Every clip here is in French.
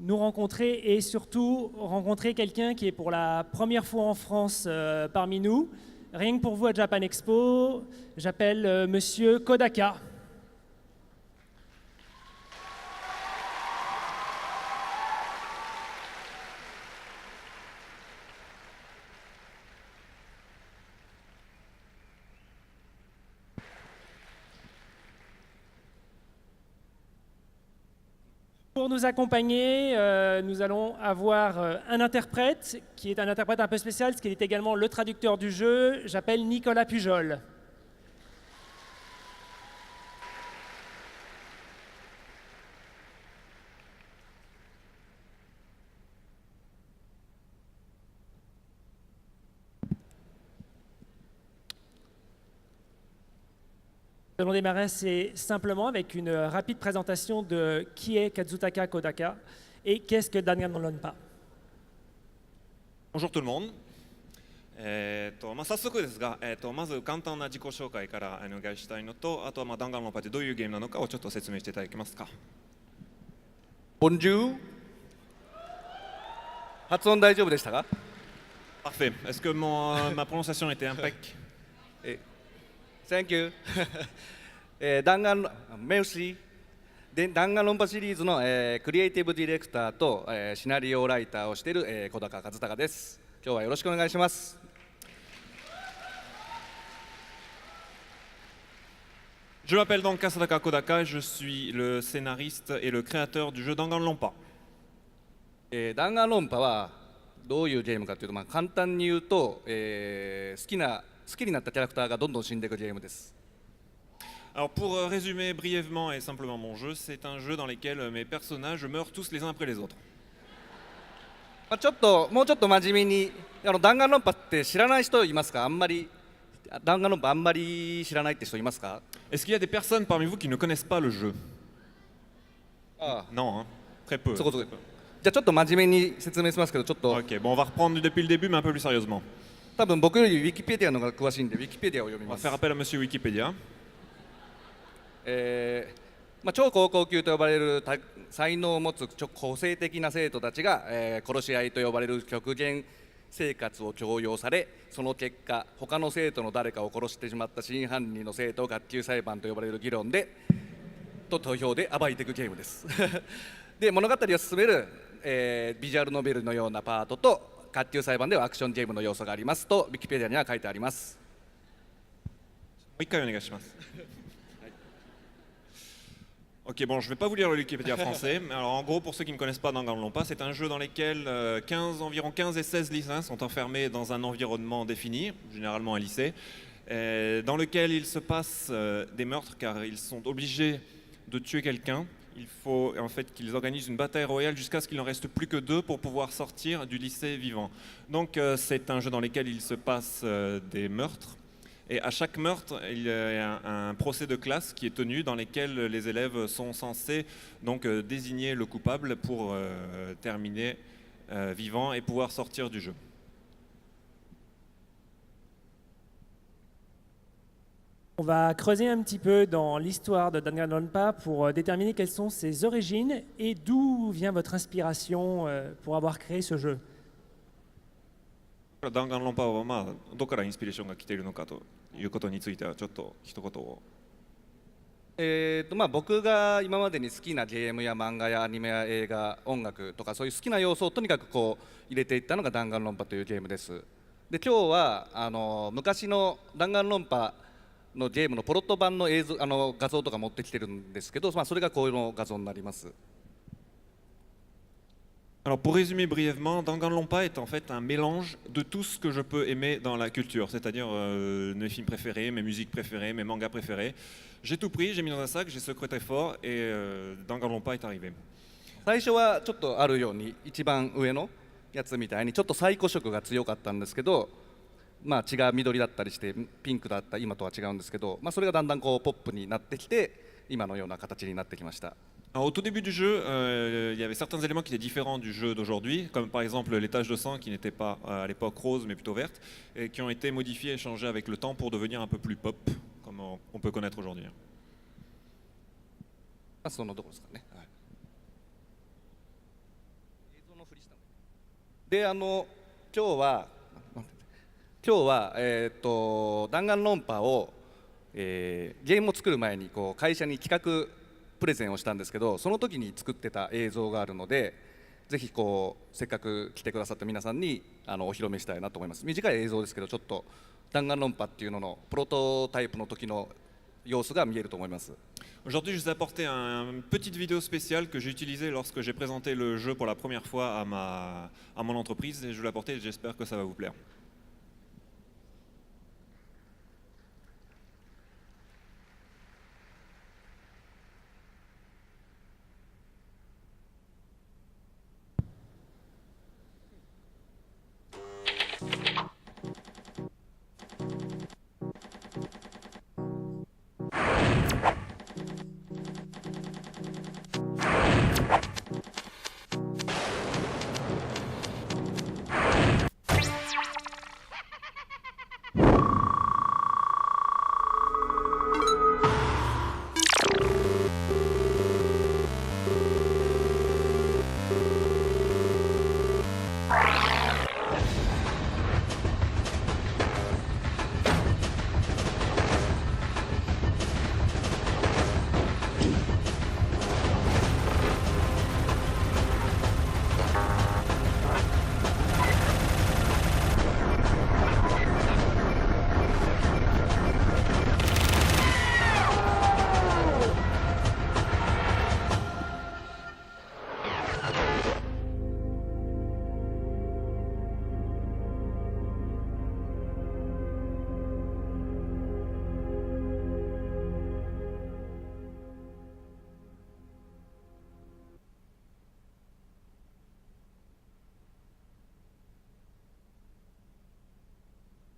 nous rencontrer et surtout rencontrer quelqu'un qui est pour la première fois en France parmi nous. Rien que pour vous à Japan Expo, j'appelle Monsieur Kodaka. Pour nous accompagner, nous allons avoir un interprète qui est un interprète un peu spécial, parce qu'il est également le traducteur du jeu. J'appelle Nicolas Pujol. Nous allons démarrer assez simplement avec une rapide présentation de qui est Kazutaka Kodaka et qu'est-ce que Danganronpa. Bonjour tout le monde. 早速ですが、まず簡単な自己紹介からお願いしたいのと、あとは弾丸論破ってどういうゲームなのかをちょっと説明していただけますか。Bonjour。発音大丈夫でしたか？ Parfait. Est-ce que ma prononciation était impec? Thank you 弾丸メルシーで弾丸論破シリーズの、クリエイティブディレクターと、シナリオライターをしている、小高和孝です。今日はよろしくお願いします。Je m'appelle donc Kasutaka Kodaka, je suis le scénariste et le créateur du jeu Danganronpa. 弾丸論破はどういうゲームかというと、簡単に言うと、好きになったキャラクターがどんどん死んでいくゲームです。Alors pour résumer brièvement et simplement mon jeu, c'est un jeu dans lequel mes personnages meurent tous les uns après les autres. もうちょっと真面目に、弾丸論破って知らない人いますか？弾丸論破あんまり知らないって人いますか？ Est-ce qu'il y a des personnes parmi vous qui ne connaissent pas le jeu? ああ、 Non, hein? Très peu. そこそこ。じゃあちょっと真面目に説明しますけど、ちょっと Ok, bon on va reprendre depuis le début mais un peu plus sérieusement. 多分僕よりウィキペディアの方が詳しいんで、ウィキペディアを読み On ま va す。 faire appel à Monsieur Wikipédia. 超高校級と呼ばれる才能を持つ個性的な生徒たちが、殺し合いと呼ばれる極限生活を強要され、その結果他の生徒の誰かを殺してしまった真犯人の生徒を学級裁判と呼ばれる議論で投票で暴いていくゲームですで物語を進める、ビジュアルノベルのようなパートと学級裁判ではアクションゲームの要素がありますとウィキペディアには書いてあります。もう一回お願いします。Ok, bon, je ne vais pas vous lire le Wikipédia français. Alors, en gros, pour ceux qui ne connaissent pas Danganronpa, c'est un jeu dans lequel environ 15 et 16 lycéens sont enfermés dans un environnement défini, généralement un lycée, dans lequel il se passe des meurtres car ils sont obligés de tuer quelqu'un. Il faut en fait qu'ils organisent une bataille royale jusqu'à ce qu'il n'en reste plus que 2 pour pouvoir sortir du lycée vivant. Donc, c'est un jeu dans lequel il se passe des meurtres. Et à chaque meurtre, il y a un procès de classe qui est tenu dans lequel les élèves sont censés donc désigner le coupable pour terminer vivant et pouvoir sortir du jeu. On va creuser un petit peu dans l'histoire de Danganronpa pour déterminer quelles sont ses origines et d'où vient votre inspiration pour avoir créé ce jeu. 弾丸論破はどこからインスピレーションが来ているのかということについてはちょっと一言を。僕が今までに好きなゲームや漫画やアニメや映画、音楽とかそういう好きな要素をとにかくこう入れていったのが弾丸論破というゲームです。で今日は昔の弾丸論破のゲームのポロット版の画像とか持ってきてるんですけど、それがこういう画像になります。Alors pour résumer brièvement, Danganronpa est en fait un mélange de tout ce que je peux aimer dans la culture, c'est-à-dire mes films préférés, mes musiques préférées, mes mangas préférés. J'ai tout pris, j'ai mis dans un sac, j'ai secrété fort et Danganronpa est arrivé. 最初はちょっとあるように一番上のやつみたいにちょっとサイコ色が強かったんですけど、血が緑だったりしてピンクだった今とは違うんですけど、それがだんだんこうポップになってきて今のような形になってきました。Alors, au tout début du jeu, il y avait certains éléments qui étaient différents du jeu d'aujourd'hui, comme par exemple les taches de sang qui n'étaient pas à l'époque roses mais plutôt vertes, et qui ont été modifiées et changées avec le temps pour devenir un peu plus pop, comme on peut connaître aujourd'hui. そのどこですかね。で今日は弾丸論破を、ゲームを作る前にこう会社に企画プレゼンをしたんですけど、その時に作ってた映像があるので、ぜひこうせっかく来てくださった皆さんにお披露目したいなと思います。短い映像ですけど、ちょっと弾丸論破っていうののプロトタイプの時の様子が見えると思います。Aujourd'hui, je vous ai apporté une petite vidéo spéciale que j'ai utilisée lorsque j'ai présenté le jeu pour la première fois à mon entreprise, et je vous l'ai apporté et j'espère que ça va vous plaire.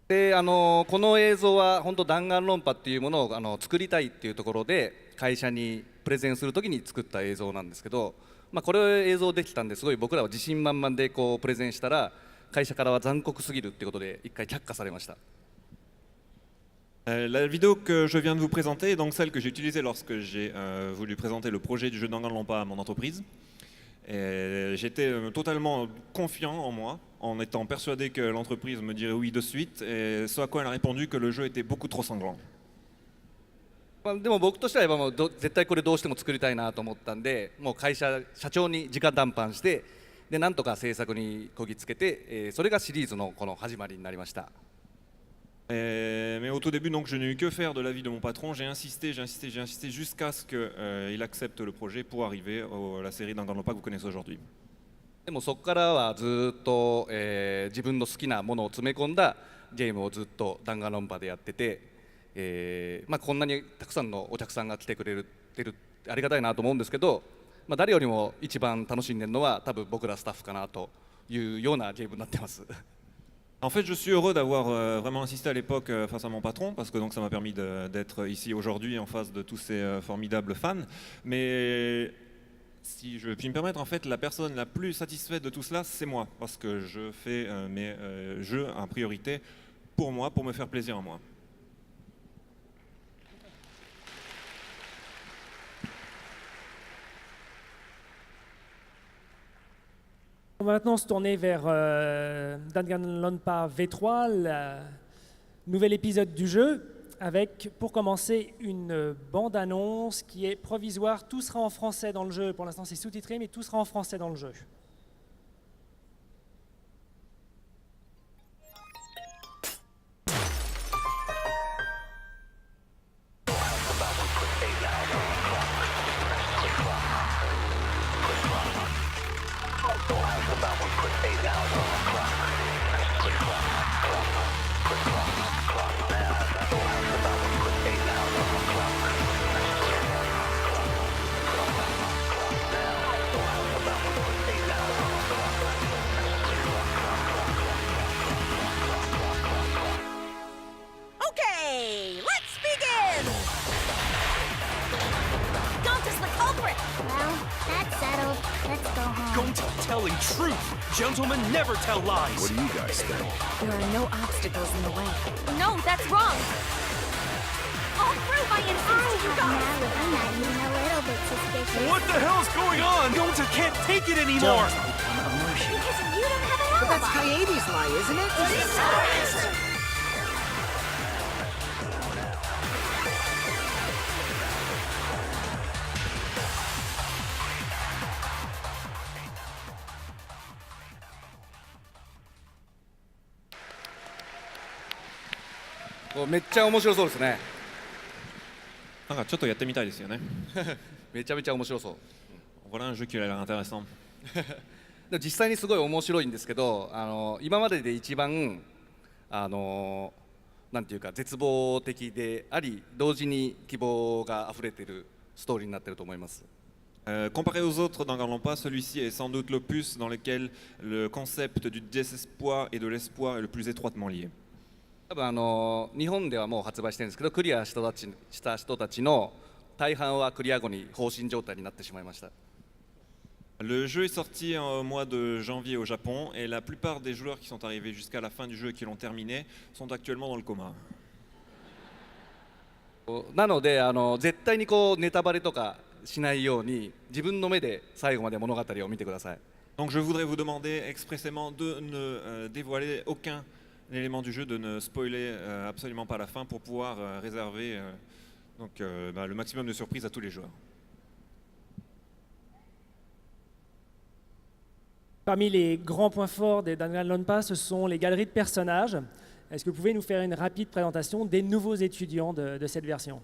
でこの映像は本当弾丸論破っていうものを作りたいっていうところで会社にプレゼンするときに作った映像なんですけど、これ映像できたんですごい僕らは自信満々でこうプレゼンしたら、会社からは残酷すぎるってことで一回却下されました。La vidéo que je viens de vous présenter est donc celle que j'ai utilisée lorsque j'ai voulu présenter le projet du jeu Danganronpa à mon entreprise. J'étais totalement confiant en moi, en étant persuadé que l'entreprise me dirait oui de suite, et ce à quoi elle a répondu que le jeu était beaucoup trop sanglant. でも僕としてはもう絶対これどうしても作りたいなと思ったんで、もう社長に直談判して、でなんとか制作にこぎつけて、それがシリーズのこの始まりになりました。Mais au tout début, donc, je n'ai eu que faire de l'avis de mon patron. J'ai insisté jusqu'à ce qu'il accepte le projet pour arriver à la série Danganronpa que vous connaissez aujourd'hui. でもそこからはずっと、自分の好きなものを詰め込んだゲームをずっと弾丸論破でやってて、こんなにたくさんのお客さんが来てくれてるありがたいなと思うんですけど、誰よりも一番楽しんでるのは多分僕らスタッフかなというようなゲームになってます。En fait, je suis heureux d'avoir vraiment insisté à l'époque face à mon patron, parce que donc, ça m'a permis d'être ici aujourd'hui en face de tous ces formidables fans. Mais si je puis me permettre, en fait, la personne la plus satisfaite de tout cela, c'est moi, parce que je fais mes jeux en priorité pour moi, pour me faire plaisir à moi. On va maintenant se tourner vers Danganronpa V3, le nouvel épisode du jeu, avec pour commencer une bande-annonce qui est provisoire. Tout sera en français dans le jeu, pour l'instant c'est sous-titré, mais tout sera en français dans le jeu. Gentlemen never tell lies. What do you guys think? There are no obstacles in the way. No, that's wrong. I'll prove I insist to you guys. I'm not even a little bit suspicious. What the hell's going on? Gonta can't take it anymore. I'm right here. That's Coyote's lie, isn't it? Oh, めっちゃ面白そうですね。なんかちょっとやってみたいですよね。めちゃめちゃ面白そう。Voilà un jeu qui a l'air intéressant. でも実際にすごい面白いんですけど、今までで一番なんていうか絶望的であり、同時に希望が溢れているストーリーになっていると思います。Comparé aux autres dans Garlampa, celui-ci est sans doute l'opus dans lequel le concept du désespoir et de l'espoir est le plus étroitement lié. 多分日本ではもう発売してるんですけど、クリアした人たちの大半はクリア後に放心状態になってしまいました。Le jeu est sorti au mois de janvier au Japon et la plupart des joueurs qui sont arrivés jusqu'à la fin du jeu et qui l'ont terminé sont actuellement dans le coma. なので絶対にネタバレとかしないように自分の目で最後まで物語を見てください。Donc je voudrais vous demander expressément de ne dévoiler aucun élément du jeu, de ne spoiler absolument pas la fin pour pouvoir réserver le maximum de surprises à tous les joueurs. Parmi les grands points forts des Danganronpa, ce sont les galeries de personnages. Est-ce que vous pouvez nous faire une rapide présentation des nouveaux étudiants de cette version?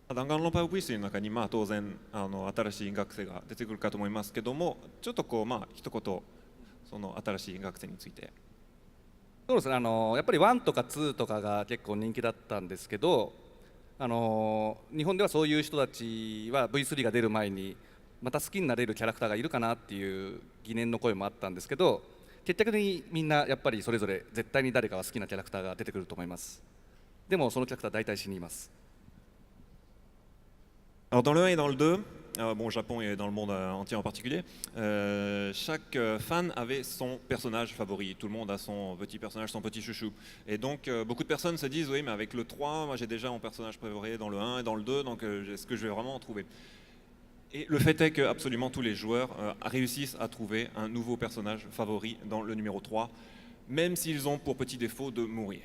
弾丸論破ウィスの中に当然新しい学生が出てくるかと思いますけども、ちょっと一言その新しい学生について。そうですね、やっぱり1とか2とかが結構人気だったんですけど、日本ではそういう人たちは V3 が出る前にまた好きになれるキャラクターがいるかなっていう疑念の声もあったんですけど、結局にみんなやっぱりそれぞれ絶対に誰かが好きなキャラクターが出てくると思います。でもそのキャラクター大体死にます。Alors dans le 1 et dans le 2, au Japon et dans le monde entier en particulier, chaque fan avait son personnage favori. Tout le monde a son petit personnage, son petit chouchou. Et donc beaucoup de personnes se disent oui mais avec le 3, moi j'ai déjà mon personnage préféré dans le 1 et dans le 2, donc est-ce que je vais vraiment en trouver? Et le fait est que absolument tous les joueurs réussissent à trouver un nouveau personnage favori dans le numéro 3, même s'ils ont pour petit défaut de mourir.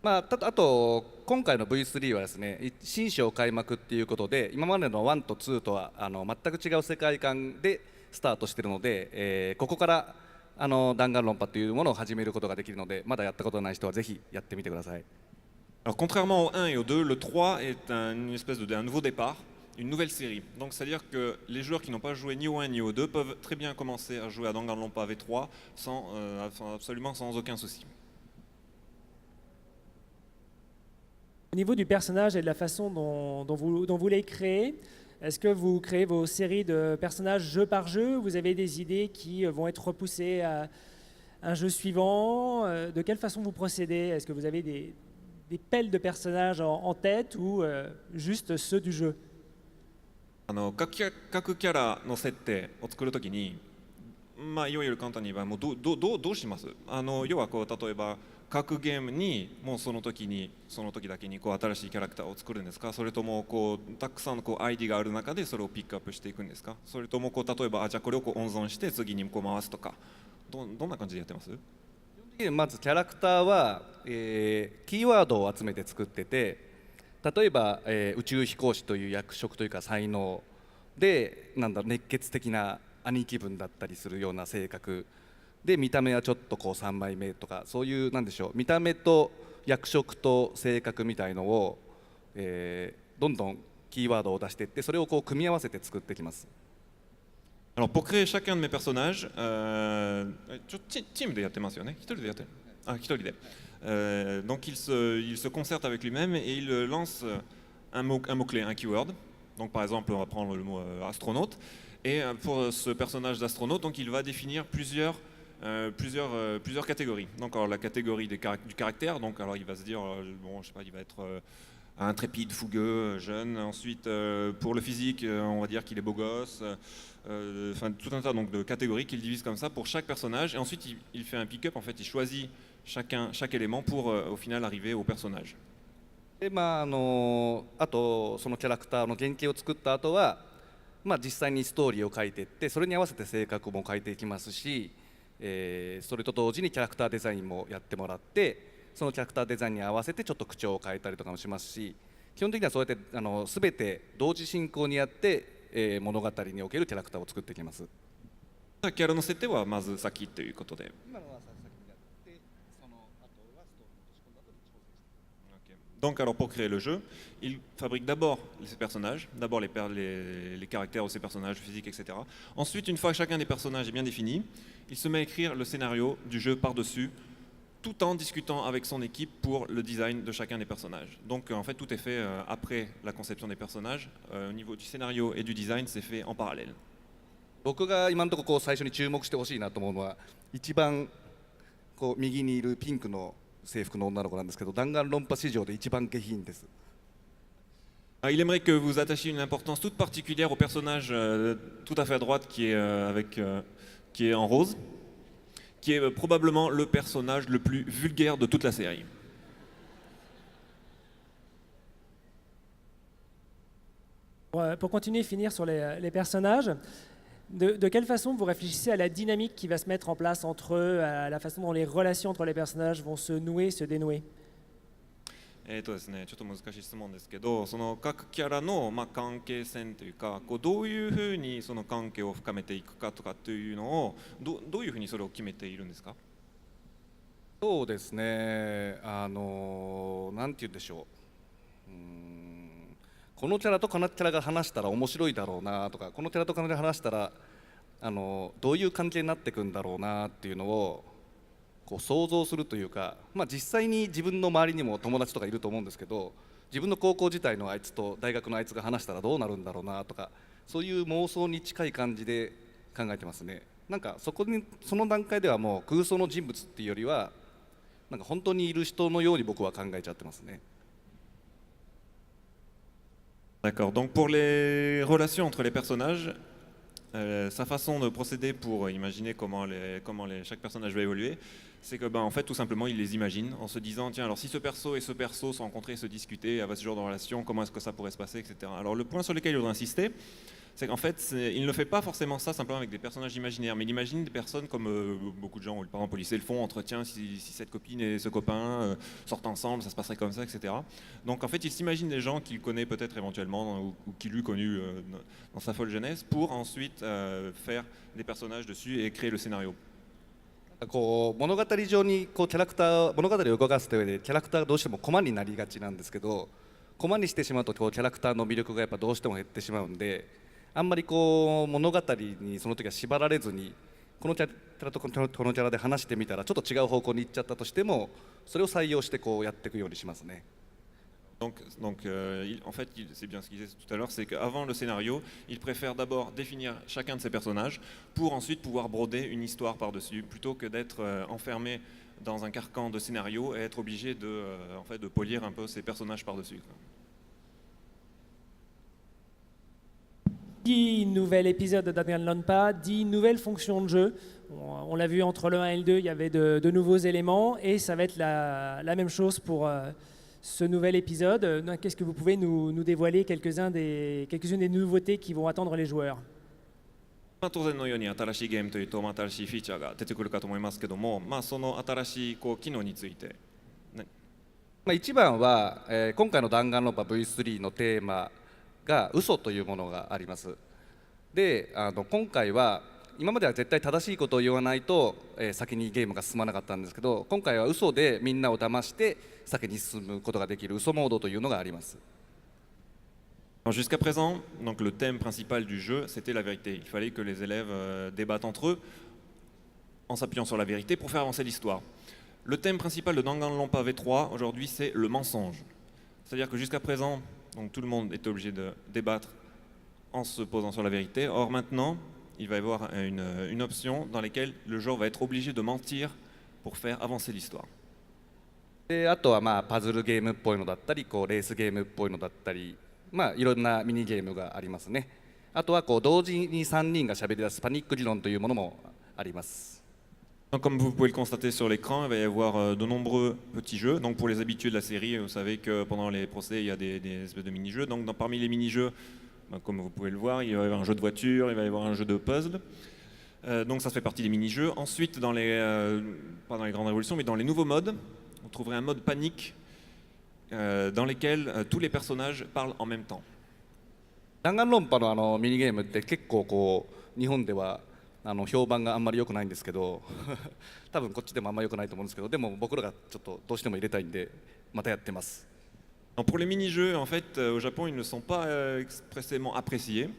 あと今回の V3 はですね、新章開幕っていうことで、今までの1と2とは全く違う世界観でスタートしているので、ここから弾丸論破というものを始めることができるので、まだやったことない人はぜひやってみてください。Alors contrairement au 1 et au 2, le 3 est une espèce d'un nouveau départ, une nouvelle série. Donc c'est-à-dire que les joueurs qui n'ont pas joué ni au 1 ni au 2 peuvent très bien commencer à jouer à Danganronpa V3 absolument sans aucun souci. Au niveau du personnage et de la façon dont vous les créez, est-ce que vous créez vos séries de personnages jeu par jeu? Vous avez des idées qui vont être repoussées à un jeu suivant? De quelle façon vous procédez? Est-ce que vous avez des pelles de personnages en tête ou juste ceux du jeu? 各キャラの設定を作るときに、いわゆる簡単に言えばどうします？要は例えば各ゲームにもうその時だけに新しいキャラクターを作るんですか？それともたくさんID がある中でそれをピックアップしていくんですか？それとも例えばじゃあこれを温存して次に回すとか、どんな感じでやってます？まずキャラクターは、キーワードを集めて作ってて、例えば、宇宙飛行士という役職というか才能で熱血的な兄貴分だったりするような性格で、見た目はちょっと3枚目とか、そういう見た目と役職と性格みたいのを、どんどんキーワードを出していって、それを組み合わせて作ってきます。Alors pour créer chacun de mes personnages, チームでやってますよね？一人でやってる？一人で。Donc il se concerte avec lui-même et il lance un mot-clé, un keyword. Donc par exemple, on va prendre le mot astronaute. Et pour ce personnage d'astronaute, donc il va définir plusieurs catégories. Donc alors, la catégorie du caractère, donc alors il va se dire, bon, je sais pas, il va être intrépide, fougueux, jeune. Ensuite, pour le physique, on va dire qu'il est beau gosse. Enfin, tout un tas donc, de catégories qu'il divise comme ça pour chaque personnage. Et ensuite, il fait un pick-up. En fait, il choisit chaque élément pour au final arriver au personnage. であとそのキャラクターの原型を作った後は、実際にストーリーを書いていって、それに合わせて性格も書いていきますし、それと同時にキャラクターデザインもやってもらって、そのキャラクターデザインに合わせてちょっと口調を変えたりとかもしますし、基本的にはそうやって全て同時進行にやって、物語におけるキャラクターを作っていきます。キャラの設定はまず先ということで。Donc alors pour créer le jeu, il fabrique d'abord ces personnages, d'abord les caractères de ces personnages physiques, etc. Ensuite, une fois que chacun des personnages est bien défini, il se met à écrire le scénario du jeu par-dessus, tout en discutant avec son équipe pour le design de chacun des personnages. Donc en fait tout est fait après la conception des personnages, au niveau du scénario et du design c'est fait en parallèle. 僕が今のところこう最初に注目してほしいなと思うのは、一番こう右にいるピンクの制服の女の子なんですけど、弾丸論破史上で一番下品です。Il aimerait que vous attachiez une importance toute particulière au personnage tout à fait à droite qui est en rose, qui est probablement le personnage le plus vulgaire de toute la série. Pour continuer et finir sur les personnages, de quelle façon vous réfléchissez à la dynamique qui va se mettre en place entre eux, à la façon dont les relations entre les personnages vont se nouer, se dénouer? ですね、ちょっと難しい質問ですけど、その各キャラの関係線というか、こうどういうふうにその関係を深めていくかとかっていうのをどういうふうにそれを決めているんですか？そうですね、なんて言うんでしょう、このキャラとこのキャラが話したら面白いだろうなとか、このキャラとこのキャラが話したらどういう関係になっていくんだろうなっていうのをこう想像するというか、実際に自分の周りにも友達とかいると思うんですけど、自分の高校時代のあいつと大学のあいつが話したらどうなるんだろうなとか、そういう妄想に近い感じで考えてますね。なんかその段階ではもう空想の人物っていうよりは、なんか本当にいる人のように僕は考えちゃってますね。D'accord. Donc pour les relations entre les personnages, sa façon de procéder pour imaginer comment chaque personnage va évoluer, c'est que en fait tout simplement il les imagine en se disant tiens alors si ce perso et ce perso se rencontraient, se discutaient, avaient ce genre de relation, comment est-ce que ça pourrait se passer, etc. Alors le point sur lequel il voudrait insister, c'est qu'en fait il ne fait pas forcément ça simplement avec des personnages imaginaires, mais il imagine des personnes comme beaucoup de gens, par exemple au lycée le font, entre tiens si cette copine et ce copain sortent ensemble, ça se passerait comme ça, etc. Donc en fait il s'imagine des gens qu'il connaît peut-être éventuellement ou qu'il eut connu dans sa folle jeunesse pour ensuite faire des personnages dessus et créer le scénario. こう物語上にこうキャラクター物語を動かす上でキャラクターがどうしてもコマになりがちなんですけど、コマにしてしまうとこうキャラクターの魅力がやっぱどうしても減ってしまうんで、あんまりこう物語にその時は縛られずにこのキャラとこのキャラで話してみたらちょっと違う方向に行っちゃったとしても、それを採用してこうやっていくようにしますね。En fait, c'est bien ce qu'il disait tout à l'heure, c'est qu'avant le scénario, il préfère d'abord définir chacun de ses personnages pour ensuite pouvoir broder une histoire par-dessus, plutôt que d'être enfermé dans un carcan de scénario et être obligé de polir un peu ses personnages par-dessus. 10 nouvel épisode de Danganronpa, 10 nouvelles fonctions de jeu. On l'a vu entre le 1 et le 2, il y avait de nouveaux éléments et ça va être la même chose pour ce nouvel épisode. Qu'est-ce que vous pouvez nous dévoiler quelques-unes des nouveautés qui vont attendre les joueurs? 当然のように新しいゲームというと新しいフィーチャーが出てくるかと思いますけども、その新しい機能について、一番は、今回の弾丸論破 V3 のテーマが嘘というものがあります。で、今回は今までは絶対正しいことを言わないと、先にゲームが進まなかったんですけど、今回は嘘でみんなを騙して先に進むことができる嘘モードというのがあります。Jusqu'à présent, donc le thème principal du jeu, c'était la vérité. Il fallait que les élèves débattent entre eux en s'appuyant sur la vérité pour faire avancer l'histoire. Le thème principal de Danganronpa V3 aujourd'hui, c'est le mensonge. C'est-à-dire que jusqu'à présent, donc, tout le monde était obligé de débattre en se posant sur la vérité. Or maintenant, il va y avoir une option dans laquelle le joueur va être obligé de mentir pour faire avancer l'histoire. で、あとはパズルゲームっぽいのだったり、こうレースゲームっぽいのだったり、いろんなミニゲームがありますね。あとはこう同時に3人が喋り出すパニック理論というものもあります。Comme vous pouvez le constater sur l'écran, il va y avoir de nombreux petits jeux. Donc pour les habitués de la série, vous savez que pendant les procès, il y a des espèces de mini-jeux. Donc parmi les mini-jeux, comme vous pouvez le voir, il va y avoir un jeu de voiture, il va y avoir un jeu de puzzle. Donc ça fait partie des mini-jeux. Ensuite, pas dans les grandes révolutions, mais dans les nouveaux modes, on trouverait un mode panique dans lequel tous les personnages parlent en même temps. 弾丸論破のミニゲームって結構こう日本では評判があんまり良くないんですけど多分こっちでもあんまり良くないと思うんですけど、でも僕らがちょっとどうしても入れたいんでまたやってます。 Alors, pour les mini-jeux, en fait, au Japon, ils ne sont pas expressément appréciés.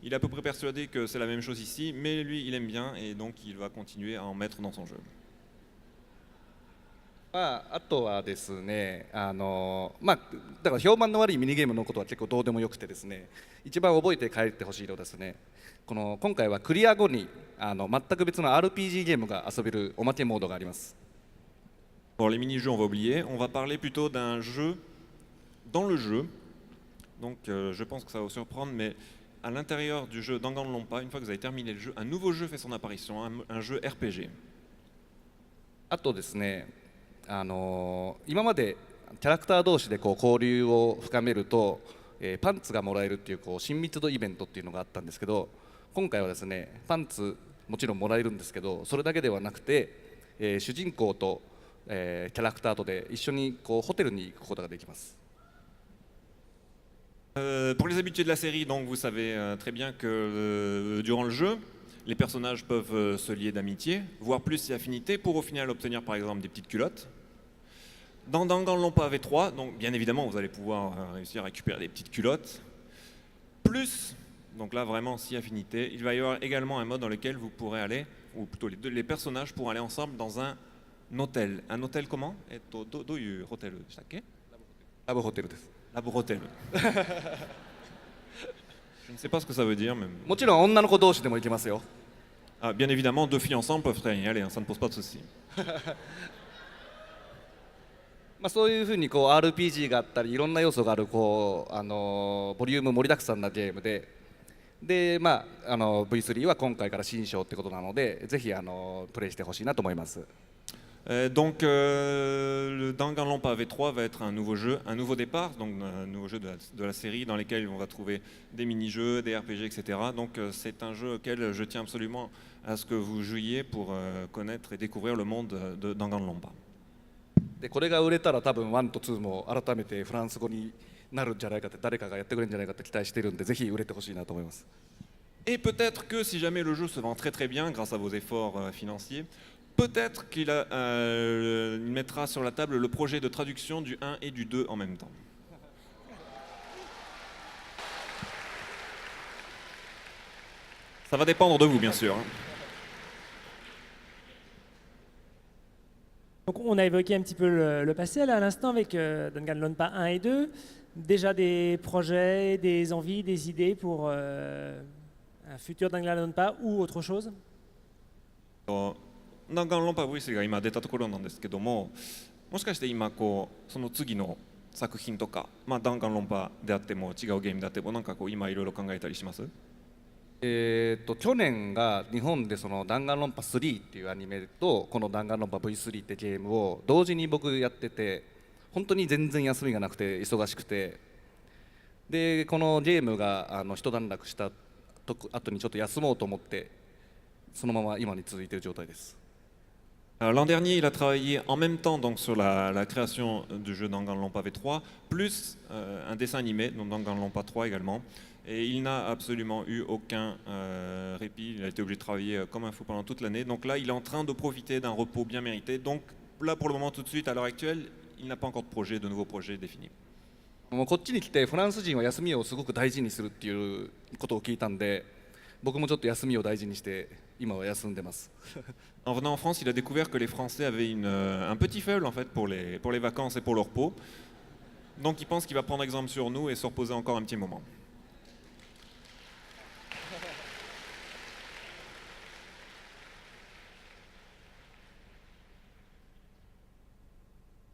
Il est à peu près persuadé que c'est la même chose ici, mais lui, il aime bien et donc il va continuer à en mettre dans son jeu. あとはですね、だから評判の悪いミニゲームのことは結構どうでもよくてですね、一番覚えて帰ってほしいのはですね、今回はクリア後に全く別の RPG ゲームが遊べるおまけモードがあります。 Pour les mini-jeux, on va oublier. On va parler plutôt d'un jeu dans le jeu. Donc je pense que ça va vous surprendre, mais à l'intérieur du jeu Danganronpa, une fois que vous avez terminé le jeu, un nouveau jeu fait son apparition, un jeu RPG. あとですね、今までキャラクター同士でこう交流を深めると、パンツがもらえるっていう親密度イベントっていうのがあったんですけど、今回はですねパンツもちろんもらえるんですけど、それだけではなくて、主人公と、キャラクターとで一緒にこうホテルに行くことができます。 Pour les habitués de la série, donc vous savez très bien que durant le jeu, les personnages peuvent se lier d'amitié, voire plus si affinité, pour au final obtenir par exemple des petites culottes. Dans Danganronpa V3, donc bien évidemment vous allez pouvoir réussir à récupérer des petites culottes. Plus, donc là vraiment si affinité, il va y avoir également un mode dans lequel vous pourrez aller, ou plutôt les personnages pourront aller ensemble dans un hôtel. Un hôtel comment? Hôtel. ラブホテルです。 Labo Hotel. Je ne sais pas ce que ça veut dire, mais... もちろん女の子同士でも行けますよ。 Ah, bien évidemment, deux filles ensemble peuvent très bien y aller, hein, ça ne pose pas de souci. そういうふうにこう RPG があったりいろんな要素があるボリューム盛りだくさんなゲームで、V3 は今回から新章ってことなので、ぜひプレイしてほしいなと思います。 Donc le Danganronpa V3 va être un nouveau jeu, un nouveau départ, donc un nouveau jeu de la série dans lequel on va trouver des mini-jeux, des RPG, etc. Donc c'est un jeu auquel je tiens absolument à ce que vous jouiez pour connaître et découvrir le monde de Danganronpa. でこれが売れたら多分1と2も改めてフランス語になるんじゃないかって、誰かがやってくれるんじゃないかって期待してるんで、ぜひ売れてほしいなと思います。 Et peut-être que si jamais le jeu se vend très très bien grâce à vos efforts financiers, peut-être qu'il mettra sur la table le projet de traduction du 1 et du 2 en même temps. Ça va dépendre de vous, bien sûr. Donc on a évoqué un petit peu le passé là, à l'instant avec Danganronpa 1 et 2. Déjà des projets, des envies, des idées pour un futur Danganronpa ou autre chose? 弾丸論破 V3 が今出たところなんですけども、もしかして今その次の作品とか、弾丸論破であっても違うゲームであってもなんか今いろいろ考えたりします？去年が日本でその弾丸論破3っていうアニメとこの弾丸論破 V3 ってゲームを同時に僕やってて、本当に全然休みがなくて忙しくて、でこのゲームが一段落した後にちょっと休もうと思ってそのまま今に続いている状態です。 L'an dernier, il a travaillé en même temps donc, sur la création du jeu Danganronpa V3, plus un dessin animé, donc Danganronpa 3 également. Et il n'a absolument eu aucun répit, il a été obligé de travailler comme un fou pendant toute l'année. Donc là, il est en train de profiter d'un repos bien mérité. Donc là, pour le moment, tout de suite, à l'heure actuelle, il n'a pas encore de nouveaux projets définis. もうこっちに来てフランス人は休みをすごく大事にするっていうことを聞いたんで、僕もちょっと休みを大事にして今は休んでます。En venant en France, il a découvert que les Français avaient un petit faible en fait pour les vacances et pour le repos. Donc il pense qu'il va prendre exemple sur nous et se reposer encore un petit moment.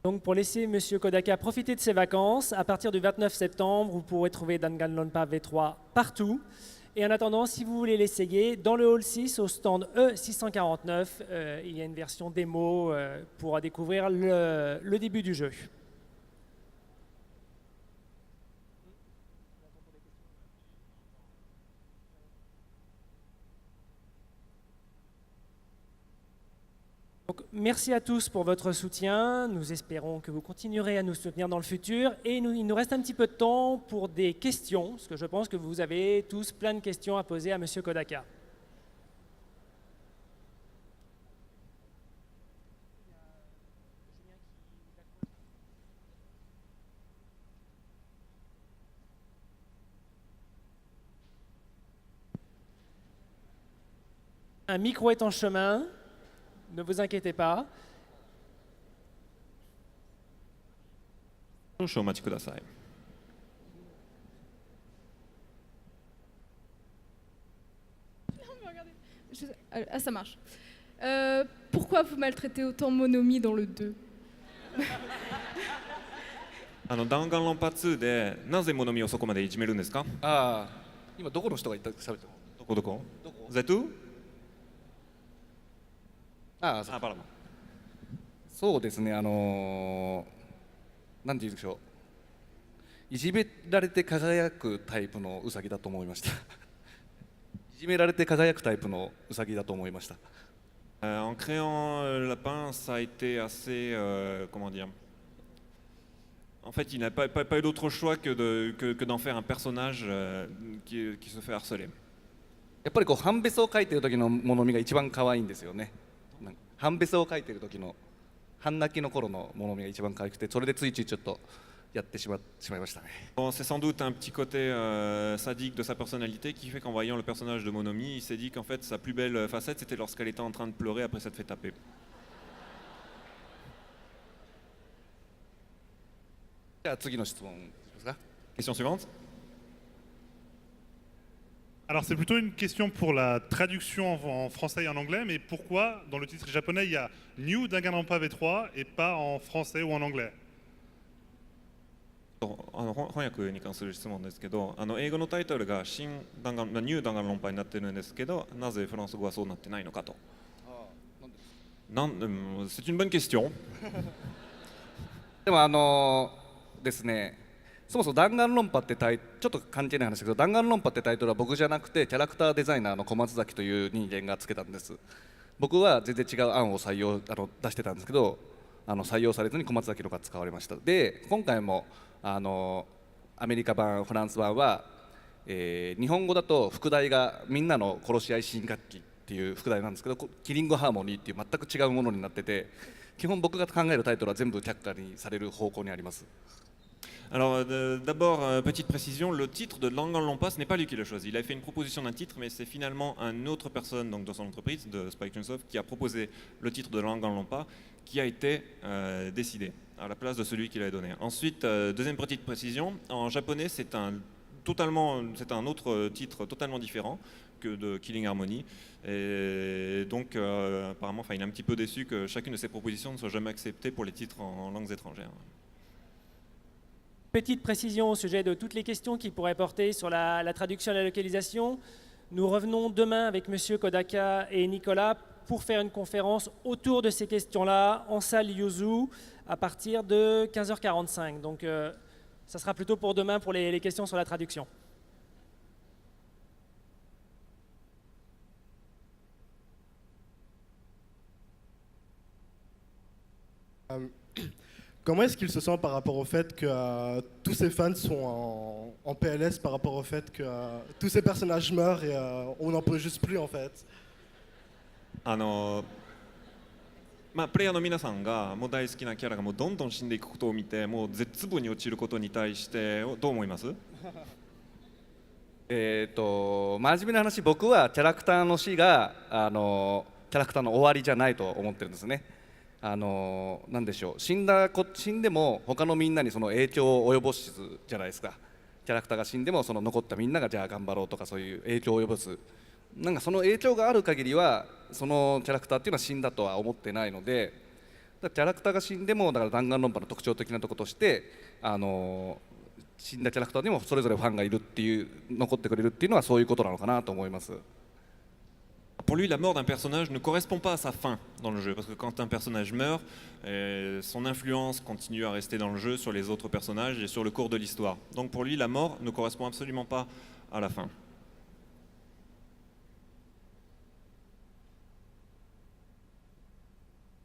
Donc pour laisser Monsieur Kodaka profiter de ses vacances, à partir du 29 septembre, vous pourrez trouver Danganronpa V3 partout. Et en attendant, si vous voulez l'essayer, dans le hall 6, au stand E649, il y a une version démo pour découvrir le début du jeu. Donc, merci à tous pour votre soutien. Nous espérons que vous continuerez à nous soutenir dans le futur. Et il nous reste un petit peu de temps pour des questions, parce que je pense que vous avez tous plein de questions à poser à M. Kodaka. Un micro est en chemin, ne vous inquiétez pas. 少々お待ちください。 Ah, ça marche. Pourquoi vous maltraitez autant Monomi dans le 2? 弾丸論破2でなぜモノミをそこまでいじめるんですか？ああ、今どこの人が言った喋ってるの？どこ？どこ？ Vous êtes où？ ああ、そう。 Ah, pardon. そうですね、なんて言うんでしょう、いじめられて輝くタイプのウサギだと思いました。いじめられて輝くタイプのウサギだと思いました。En créant Lapin, ça a été assez, comment dire. En fait, il n'a pas eu d'autre choix que d'en faire un personnage qui se fait harceler. やっぱりこう半べそを描いてる時のモノミが一番可愛いんですよね。半べそを描いてる時の半泣きの頃のモノミが一番可愛くて、それでついついちょっとやってしまいましたね。 Bon, c'est sans doute un petit côté sadique de sa personnalité qui fait qu'en voyant le personnage de Monomi, il s'est dit qu'en fait sa plus belle facette c'était lorsqu'elle était en train de pleurer après s'être fait taper. じゃあ次の質問ですか。 Question suivante. Alors c'est plutôt une question pour la traduction en français et en anglais, mais pourquoi dans le titre japonais il y a New Danganronpa V3 et pas en français ou en anglais? 翻訳に関する質問ですけど、英語のタイトルが新弾丸、ニュー弾丸論破になってるんですけど、なぜフランス語はそうなってないのかと。C'est une bonne question. でもですね、そもそも弾丸論破ってちょっと関係ない話だけど、弾丸論破ってタイトルは僕じゃなくてキャラクターデザイナーの小松崎という人間がつけたんです。僕は全然違う案を出してたんですけど、採用されずに小松崎のが使われました。で今回もアメリカ版フランス版は、日本語だと副題がみんなの殺し合い新学期っていう副題なんですけど、キリングハーモニーっていう全く違うものになってて、基本僕が考えるタイトルは全部却下にされる方向にあります。 Alors d'abord, petite précision, le titre de Danganronpa, ce n'est pas lui qui l'a choisi. Il a fait une proposition d'un titre, mais c'est finalement une autre personne donc dans son entreprise, de Spike Chunsoft, qui a proposé le titre de Danganronpa, qui a été décidé à la place de celui qui l'a donné. Ensuite, deuxième petite précision, en japonais c'est un autre titre totalement différent que de Killing Harmony. Et donc apparemment, il est un petit peu déçu que chacune de ses propositions ne soit jamais acceptée pour les titres en langues étrangères. Petite précision au sujet de toutes les questions qui pourraient porter sur la traduction et la localisation. Nous revenons demain avec M. Kodaka et Nicolas pour faire une conférence autour de ces questions-là en salle Yuzu à partir de 15h45. Donc ça sera plutôt pour demain pour les questions sur la traduction. Comment est-ce qu'il se sent par rapport au fait que tous ses fans sont en PLS par rapport au fait que tous ces personnages meurent et on n'en peut juste plus en fait? プレイヤーの皆さんがもう大好きなキャラがもうどんどん死んでいくことを見て、もう絶望に陥ることに対してどう思います？真面目な話、僕はキャラクターの死がキャラクターの終わりじゃないと思ってるんですね。なんでしょう、死んでも他のみんなにその影響を及ぼすじゃないですか。キャラクターが死んでもその残ったみんながじゃあ頑張ろうとか、そういう影響を及ぼす、なんかその影響がある限りはそのキャラクターっていうのは死んだとは思ってないので、キャラクターが死んでもだから弾丸論破の特徴的なところとして死んだキャラクターにもそれぞれファンがいるっていう、残ってくれるっていうのはそういうことなのかなと思います。 Pour lui, la mort d'un personnage ne correspond pas à sa fin dans le jeu, parce que quand un personnage meurt, son influence continue à rester dans le jeu sur les autres personnages et sur le cours de l'histoire. Donc pour lui, la mort ne correspond absolument pas à la fin.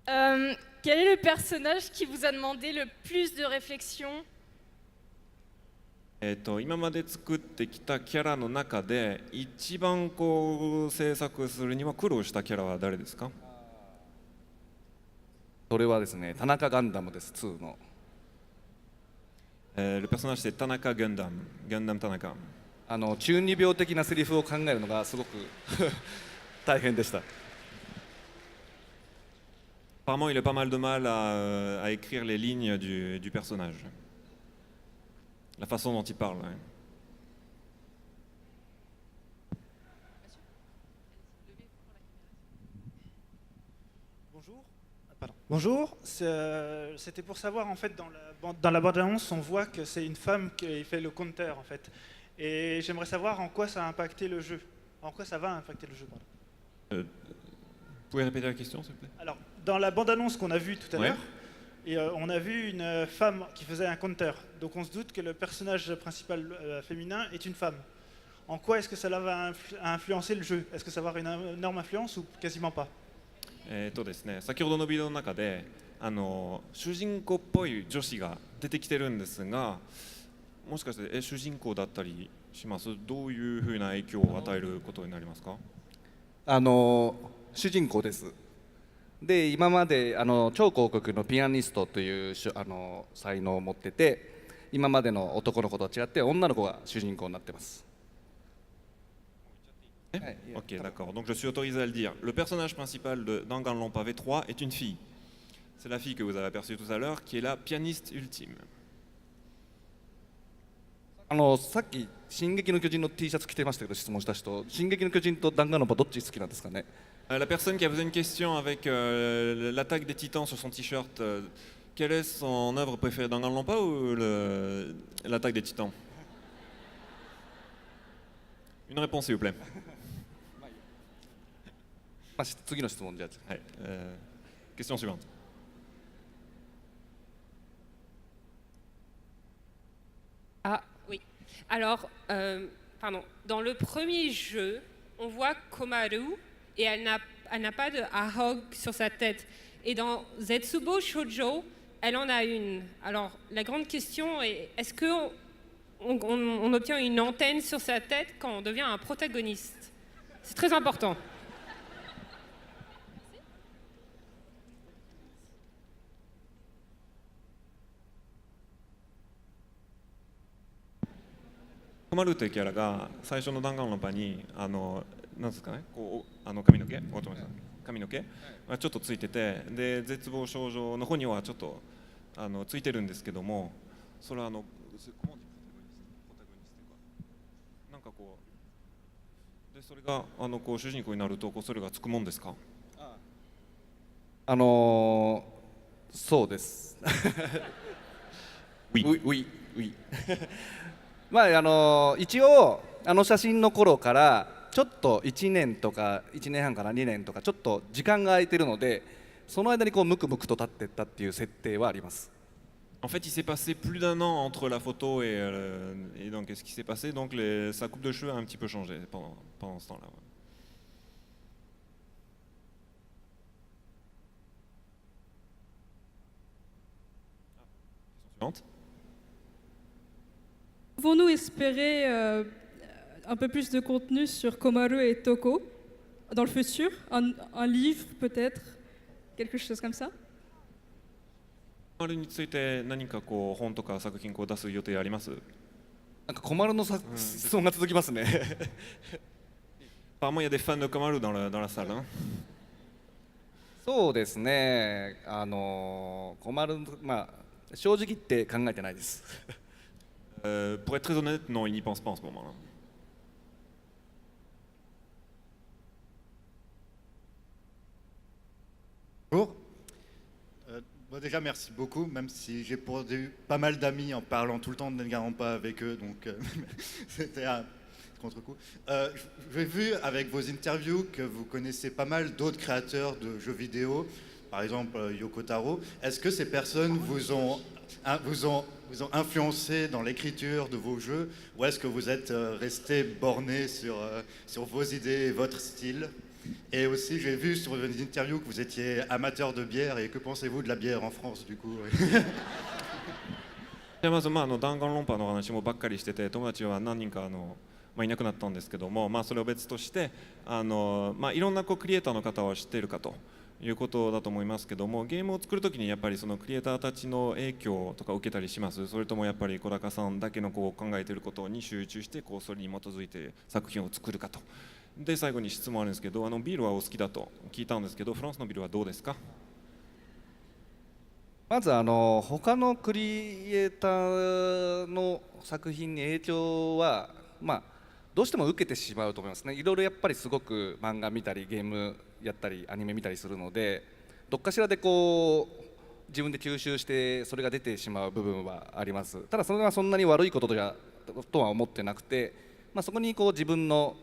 Quel est le personnage qui vous a demandé le plus de réflexion? 今まで作ってきたキャラの中で一番こう制作するには苦労したキャラは誰ですか？それはですね、田中ガンダムです、2の。Le personnage c'est Tanaka Gundam, Gundam Tanaka. 中二病的なセリフを考えるのがすごく大変でした。Apparemment, il a pas mal de mal à écrire les lignes du personnage. La façon dont il parle. Ouais. Bonjour. Bonjour. C'était pour savoir en fait dans la bande-annonce, on voit que c'est une femme qui fait le compteur en fait. Et j'aimerais savoir en quoi ça a impacté le jeu. En quoi ça va impacter le jeu. Vous pouvez répéter la question, s'il vous plaît? Alors, dans la bande-annonce qu'on a vue tout à Ouais. l'heure, et on a vu une femme qui faisait un compteur. Donc on se doute que le personnage principal féminin est une femme. En quoi est-ce que cela va influencer le jeu? Est-ce que ça va avoir une énorme influence ou quasiment pas? ですね、先ほどのビデオの中で主人公っぽい女子が出てきてるんですが、もしかして主人公だったりします？どういうふうな影響を与えることになりますか？主人公です。で今まで超広告のピアニストという才能を持ってて、今までの男の子とは違って女の子が主人公になってます。Ok, d'accord. Donc je suis autorisé à le dire. Le personnage principal de Danganronpa V3 est une fille. C'est la fille que vous avez aperçue tout à l'heure, qui est la pianiste ultime. さっき「進撃の巨人」の T シャツ着てましたけど、質問した人、進撃の巨人と弾丸論破どっち好きなんですかね？ La personne qui a posé une question avec l'attaque des titans sur son t-shirt, quelle est son œuvre préférée, Danganronpa ou l'attaque des titans? Une réponse s'il vous plaît. 次の質問じゃあ。はい、question suivante. Ah oui. Alors, pardon. Dans le premier jeu, on voit Komaru et elle n'a pas de ahog sur sa tête. Et dans Zetsubo Shoujo, elle en a une. Alors, la grande question est, est-ce qu'on obtient une antenne sur sa tête quand on devient un protagoniste? C'est très important. Komaru というキャラが最初の弾丸論破になんですかね、こう髪の毛、髪の毛がちょっとついてて、で絶望症状の方にはちょっとついてるんですけども、それはなんかこうでそれがこう主人公になるとこうそれがつくもんですか？そうです。Oui。まあ一応写真の頃からちょっと1年とか1年半から2年とかちょっと時間が空いてるので、その間にこうムクムクと立っていったっていう設定はあります。En fait, il s'est passé plus d'un an entre la photo et donc ce qui s'est passé, donc sa coupe de cheveux a un petit peu changé pendant ce temps-là. Suivante. Pouvons-nous espérer un peu plus de contenu sur Komaru et Toko dans le futur? Un livre peut-être? Quelque chose comme ça? コマルについて何かこう本とか作品を出す予定あります？なんかコマルの質問が続きますね。Apparemment, il y a des fans de Komaru dans la salle. Hein? そうですね。コマル、まあ正直言って考えてないです。Pour être très honnête, non, il n'y pense pas en ce moment-là. Bonjour. Déjà, merci beaucoup, même si j'ai perdu pas mal d'amis en parlant tout le temps de Danganronpa avec eux, donc c'était un contre-coup. J'ai vu avec vos interviews que vous connaissez pas mal d'autres créateurs de jeux vidéo, par exemple Yoko Taro. Est-ce que ces personnes vous ont influencé dans l'écriture de vos jeux, ou est-ce que vous êtes resté borné sur vos idées et votre style? Et aussi, j'ai vu sur une interview que vous étiez amateur de bière, et que pensez-vous de la bière en France du coup? まず、弾丸論破の話もばっかりしてて、友達は何人かいなくなったんですけども、それを別としていろんなクリエイターの方は知っているかということだと思いますけども、ゲームを作るときにやっぱりそのクリエイターたちの影響とか受けたりします？それともやっぱり小高さんだけの考えていることに集中してそれに基づいて作品を作るかと。で最後に質問あるんですけど、ビールはお好きだと聞いたんですけど、フランスのビールはどうですか？まず他のクリエイターの作品に影響はどうしても受けてしまうと思いますね。いろいろやっぱりすごく漫画見たりゲームやったりアニメ見たりするので、どっかしらで自分で吸収してそれが出てしまう部分はあります。ただそれはそんなに悪いこととは思ってなくて、そこに自分の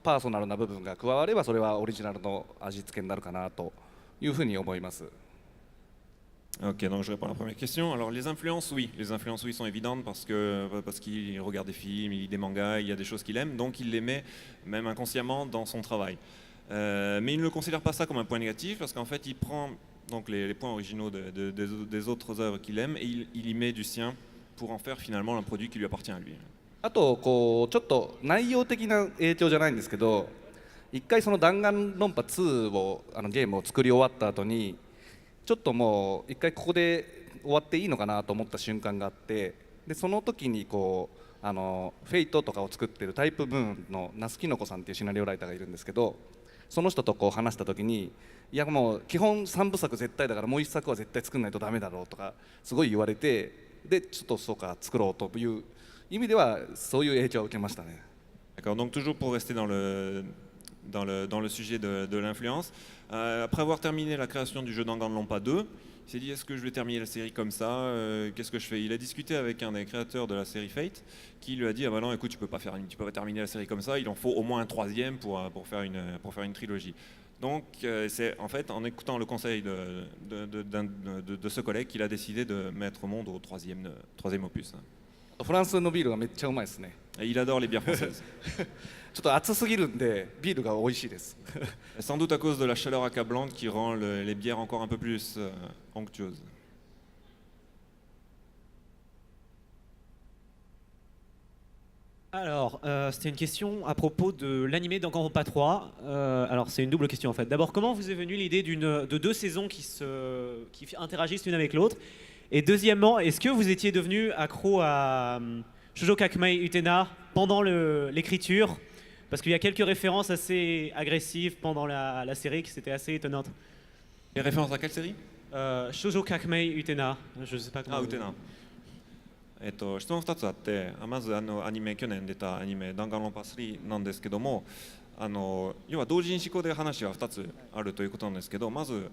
パーソナルな部分が加わればそれはオリジナルの味付けになるかなというふうに思います。Ok, donc je réponds à la première question. Alors les influences, oui, sont évidentes parce qu'il regarde des films, il lit des mangas, il y a des choses qu'il aime, donc il les met même inconsciemment dans son travail. Mais il ne le considère pas ça comme un point négatif parce qu'en fait il prend donc les points originaux des autres œuvres qu'il aime et il y met du sien pour en faire finalement un produit qui lui appartient à lui. あとちょっと内容的な影響じゃないんですけど、一回その弾丸論破2をゲームを作り終わった後にちょっともう一回ここで終わっていいのかなと思った瞬間があって、でその時にフェイトとかを作ってるタイプムーンの那須きのこさんっていうシナリオライターがいるんですけど、その人と話した時に、いやもう基本3部作絶対だからもう1作は絶対作んないとダメだろうとかすごい言われて、でちょっとそうか作ろうという意味ではそういう影響を受けましたね。D'accord, donc toujours pour rester dans le sujet de l'influence. Après avoir terminé la création du jeu Danganronpa 2, il s'est dit est-ce que je vais terminer la série comme ça, qu'est-ce que je fais? Il a discuté avec un des créateurs de la série Fate qui lui a dit ah bah non écoute tu peux pas terminer la série comme ça, il en faut au moins un troisième pour faire une trilogie. Donc c'est en fait en écoutant le conseil de ce collègue qu'il a décidé de mettre au monde au troisième opus. フランスのビールがめっちゃうまいですね。Et il adore les bières françaises. ちょっと暑すぎるんでビールが美味しいです。Sans doute à cause de la chaleur accablante qui rend les bières encore un peu plus onctueuses. Alors, c'était une question à propos de l'animé Danganronpa 3. Alors, c'est une double question en fait. D'abord, comment vous est venue l'idée de deux saisons qui interagissent l'une avec l'autre? Et deuxièmement, est-ce que vous étiez devenu accro à Shoujo Kakumei Utena pendant l'écriture? Parce qu'il y a quelques références assez agressives pendant la série qui étaient assez étonnantes. Les références à quelle série? Shoujo Kakumei Utena. Je sais pas comment. Ah, Utena. 質問2つあって、まずアニメ去年出たアニメ「ダンガンロンパ3」なんですけども、要は同時に思考で話が2つあるということなんですけど、まず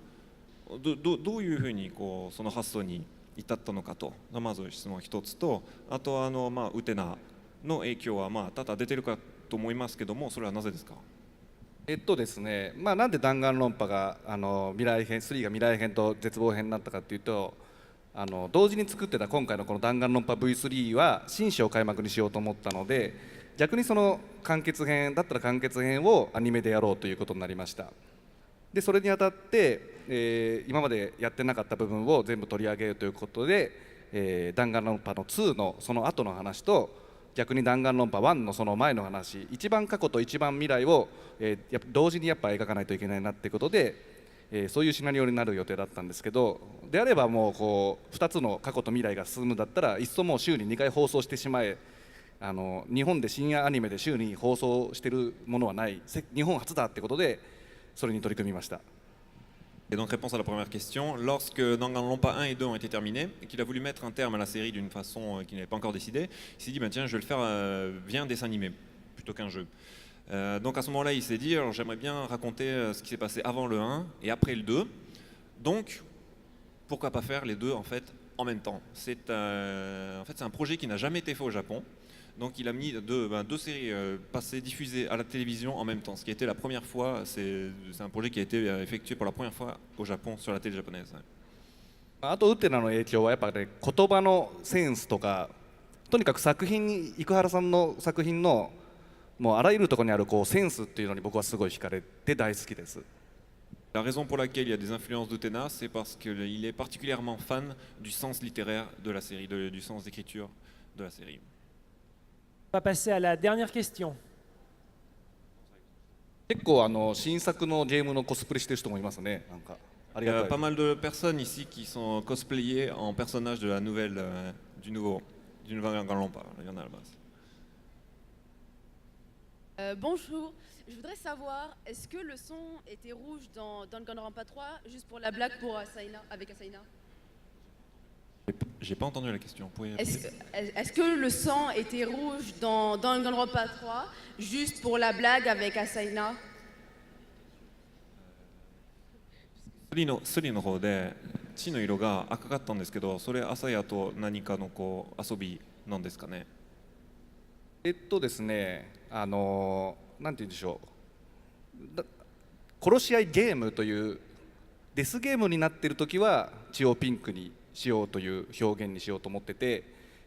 どういうふうにその発想に至ったのかと、まず質問1つと、あとウテナの影響は多々出てるかと思いますけども、それはなぜですか？ですね、なんで弾丸論破が未来編3が未来編と絶望編になったかっていうと、同時に作ってた今回のこの弾丸論破 V3 は新章を開幕にしようと思ったので、逆にその完結編だったら完結編をアニメでやろうということになりました。でそれにあたって、今までやってなかった部分を全部取り上げるということで、弾丸論破の2のその後の話と逆に弾丸論破1のその前の話、一番過去と一番未来を、同時にやっぱ描かないといけないなっていうことで、そういうシナリオになる予定だったんですけど、であればもう2つの過去と未来が進むんだったらいっそもう週に2回放送してしまえ、日本で深夜アニメで週に放送してるものはない、日本初だってことでそれに取り組みました。Et donc réponse à la première question, lorsque Danganronpa 1 et 2 ont été terminés et qu'il a voulu mettre un terme à la série d'une façon qui n'avait pas encore décidé, il s'est dit tiens je vais le faire via un dessin animé plutôt qu'un jeu. Donc à ce moment-là il s'est dit alors j'aimerais bien raconter ce qui s'est passé avant le 1 et après le 2, donc pourquoi pas faire les deux en fait en même temps. C'est un projet qui n'a jamais été fait au Japon. Donc il a mis deux séries diffusées à la télévision en même temps, ce qui a été la première fois, c'est un projet qui a été effectué pour la première fois au Japon sur la télé japonaise. あとウテナの影響はやっぱり言葉のセンスとか、とにかく作品に生原さんの作品のもうあらゆるところにあるこうセンスっていうのに僕はすごい惹かれて大好きです。La raison pour laquelle il y a des influences d'Utena, c'est parce qu'il est particulièrement fan du sens littéraire de la série, du sens d'écriture de la série. On va passer à la dernière question. 結構新作のゲームのコスプレしてる人もいますね。なんかあ Il り y が a たい。 pas mal de personnes ici qui sont cosplayées en personnages de la nouvelle, du nouveau Danganronpa. Il y en a à la base. Bonjour, je voudrais savoir, est-ce que le son était rouge dans Danganronpa 3, juste pour la blague pour Asaina, avec Asaina? J'ai pas entendu la question. Vous pouvez Est-ce que le sang était rouge dans Danganronpa 3, juste pour la blague avec Asaina? 3の方で血の色が赤かったんですけど、それ朝やと何かのこう遊びなんですかね。ですね、なんて言うんでしょう、殺し合いゲームというデスゲームになっている時は血をピンクにしようという表現にしようと思ってて、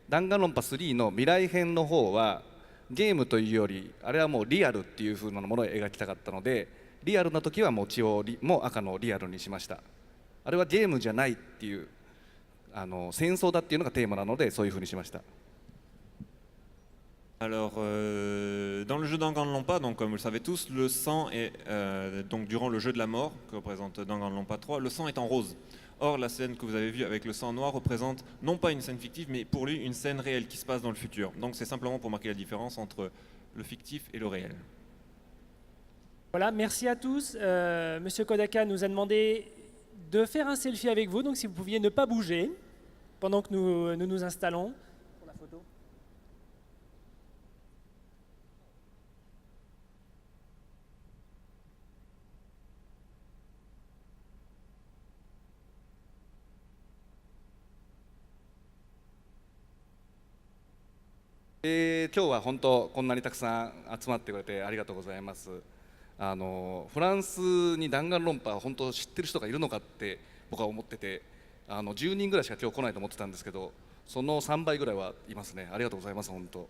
ダンガンロンパ3の未来編の方はゲームというよりあれはもうリアルっていう風なものを描きたかったので、リアルな時はもう血をもう赤のリアルにしました。あれはゲームじゃないっていう戦争だっていうのがテーマなのでそういう風にしました。Alors, dans le jeu Danganronpa, donc comme vous le savez tous, le sang est donc durant le jeu de la mort que représente Danganronpa 3, le sang est en rose. Or, la scène que vous avez vue avec le sang noir représente non pas une scène fictive, mais pour lui une scène réelle qui se passe dans le futur. Donc, c'est simplement pour marquer la différence entre le fictif et le réel. Voilà, merci à tous. Monsieur Kodaka nous a demandé de faire un selfie avec vous, donc si vous pouviez ne pas bouger pendant que nous nous installons. Pour la photo. 今日は本当こんなにたくさん集まってくれてありがとうございます。フランスに弾丸論破本当知ってる人がいるのかって僕は思ってて、10人ぐらいしか今日来ないと思ってたんですけど、その3倍ぐらいはいますね。ありがとうございます本当。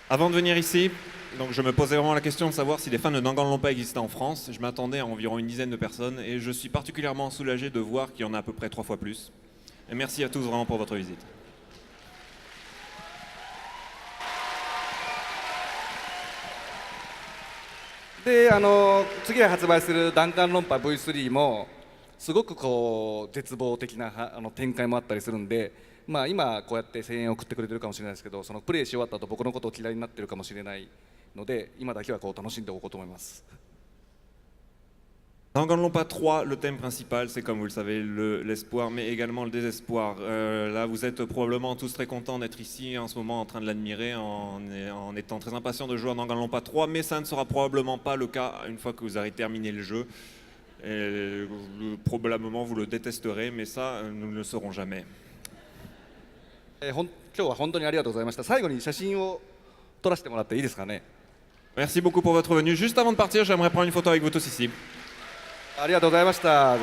Avant de venir ici, donc je me posais vraiment la question de savoir si des fans de Danganronpa existaient en France. Je m'attendais à environ une dizaine de personnes et je suis particulièrement soulagé de voir qu'il y en a à peu près 3 fois plus. Et merci à tous vraiment pour votre visite. で次発売する弾丸論破 V3 もすごくこう絶望的な展開もあったりするんで、まあ、今こうやって声援を送ってくれてるかもしれないですけど、そのプレイし終わった後僕のことを嫌いになってるかもしれないので、今だけはこう楽しんでおこうと思います。 Danganronpa 3, le thème principal, c'est comme vous le savez l'espoir, mais également le désespoir. Là, vous êtes probablement tous très contents d'être ici en ce moment en train de l'admirer, en étant très impatients de jouer à Danganronpa 3, mais ça ne sera probablement pas le cas une fois que vous aurez terminé le jeu. Et, probablement vous le détesterez, mais ça, nous ne le saurons jamais. 今日は本当にありがとうございました。最後に写真を撮らせてもらっていいですかね。 Merci beaucoup pour votre venue. Juste avant de partir, j'aimerais prendre une photo avec vous tous ici. ありがとうございました。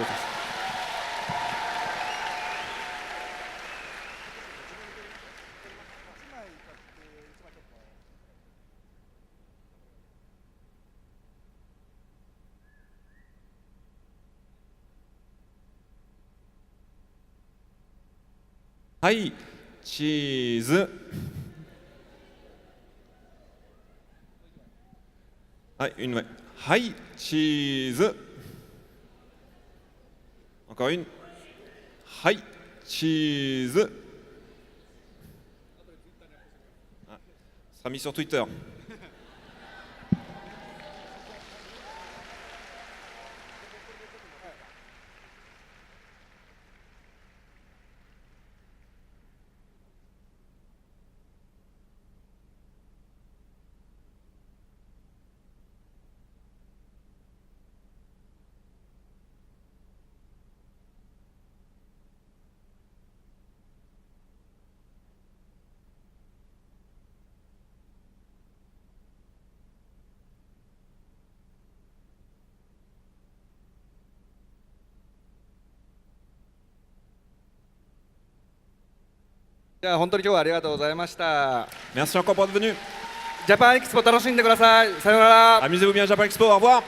はい、チーズ。はい、une fois. はい、チーズ。Encore une. はい、チーズ。Ah, ce sera mis sur Twitter. じゃあ本当に今日はありがとうございました。 Merci encore pour être venu. ジャパンエキスポ楽しんでください。さようなら。 Amusez-vous bien à Japan Expo, au revoir.